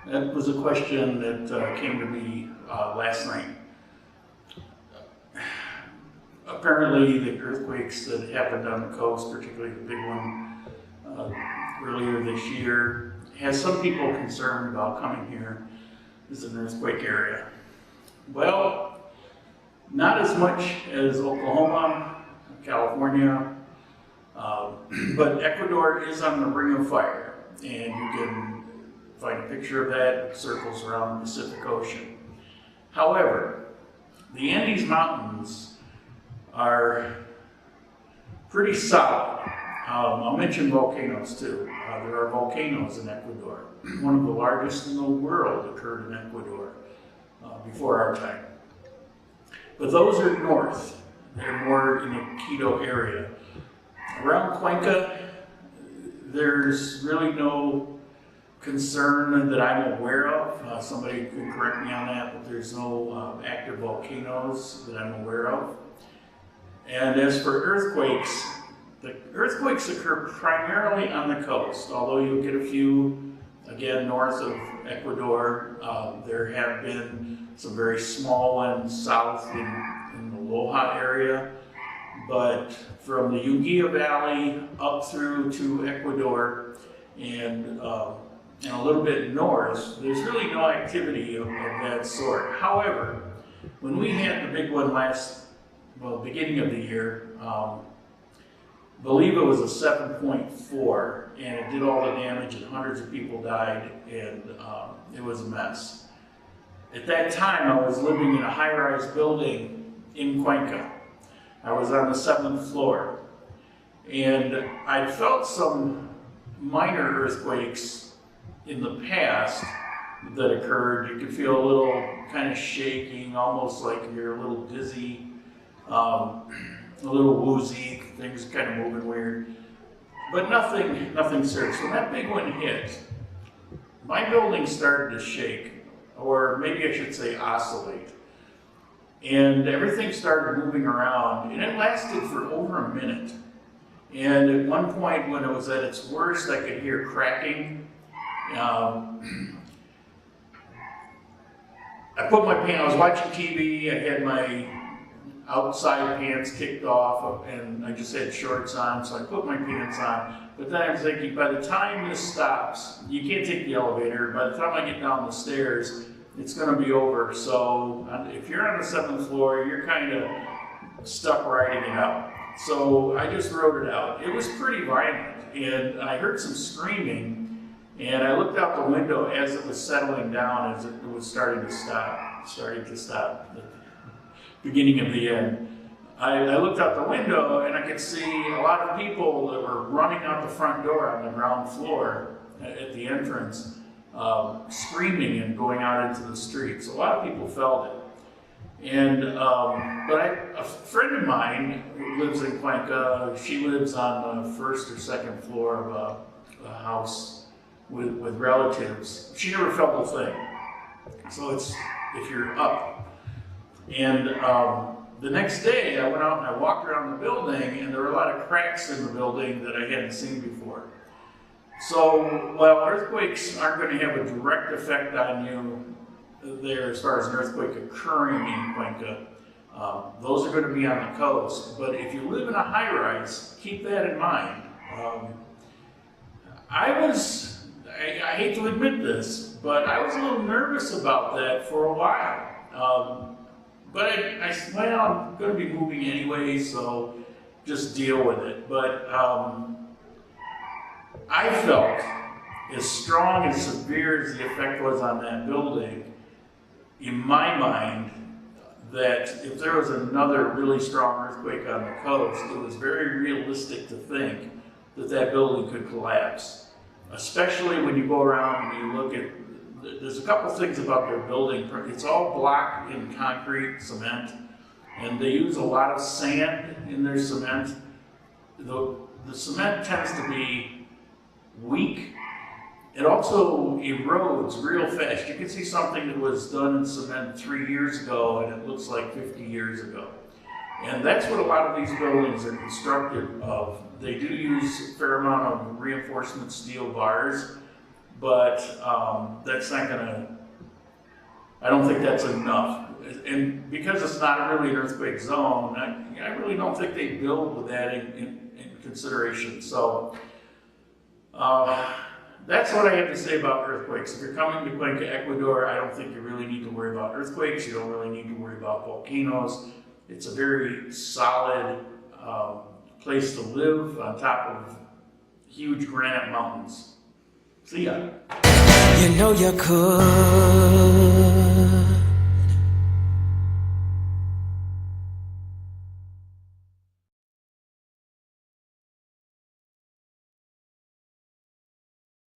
That was a question that came to me last night. Apparently, the earthquakes that happened on the coast, particularly the big one earlier this year, has some people concerned about coming here as an earthquake area. Well, not as much as Oklahoma, California, but Ecuador is on the ring of fire, and you can find a picture of that. It circles around the Pacific Ocean. However, the Andes Mountains are pretty solid. I'll mention volcanoes too. There are volcanoes in Ecuador. One of the largest in the world occurred in Ecuador before our time. But those are north. They're more in the Quito area. Around Cuenca, there's really no concern that I'm aware of. Somebody could correct me on that, but there's no active volcanoes that I'm aware of. And as for earthquakes, the earthquakes occur primarily on the coast, although you'll get a few, again, north of Ecuador. There have been some very small ones south in the Loja area, but from the Uguía Valley up through to Ecuador and a little bit north, there's really no activity of that sort. However, when we had the big one beginning of the year, I believe it was a 7.4, and it did all the damage and hundreds of people died, and it was a mess. At that time, I was living in a high-rise building in Cuenca. I was on the 7th floor, and I felt some minor earthquakes in the past that occurred. You could feel a little kind of shaking, almost like you're a little dizzy, a little woozy, things kind of moving weird, but nothing serious. When that big one hit, my building started to shake, or maybe I should say oscillate, and everything started moving around, and it lasted for over a minute. And at one point, when it was at its worst, I could hear cracking. I was watching TV, I had my outside pants kicked off, and I just had shorts on, so I put my pants on. But then I was thinking, by the time this stops, you can't take the elevator. By the time I get down the stairs, it's going to be over. So if you're on the 7th floor, you're kind of stuck riding it out. So I just rode it out. It was pretty violent, and I heard some screaming, and I looked out the window as it was settling down, as it was starting to stop. Beginning of the end. I looked out the window and I could see a lot of people that were running out the front door on the ground floor at the entrance, screaming and going out into the streets. A lot of people felt it. And a friend of mine who lives in Cuenca, she lives on the 1st or 2nd floor of a house with relatives. She never felt a thing. So it's if you're up. And the next day, I went out and I walked around the building, and there were a lot of cracks in the building that I hadn't seen before. So while earthquakes aren't going to have a direct effect on you there as far as an earthquake occurring in Cuenca, those are going to be on the coast. But if you live in a high-rise, keep that in mind. I hate to admit this, but I was a little nervous about that for a while. But I well, I'm going to be moving anyway, so just deal with it. But I felt, as strong and severe as the effect was on that building, in my mind, that if there was another really strong earthquake on the coast, it was very realistic to think that that building could collapse. Especially when you go around and you look at, there's a couple things about their building. It's all block in concrete, cement, and they use a lot of sand in their cement. The cement tends to be weak. It also erodes real fast. You can see something that was done in cement 3 years ago, and it looks like 50 years ago. And that's what a lot of these buildings are constructed of. They do use a fair amount of reinforcement steel bars, but that's not gonna, I don't think that's enough. And because it's not really an earthquake zone, I really don't think they build with that in consideration. So that's what I have to say about earthquakes. If you're coming to Cuenca, Ecuador, I don't think you really need to worry about earthquakes. You don't really need to worry about volcanoes. It's a very solid place to live on top of huge granite mountains. See ya. You know you could.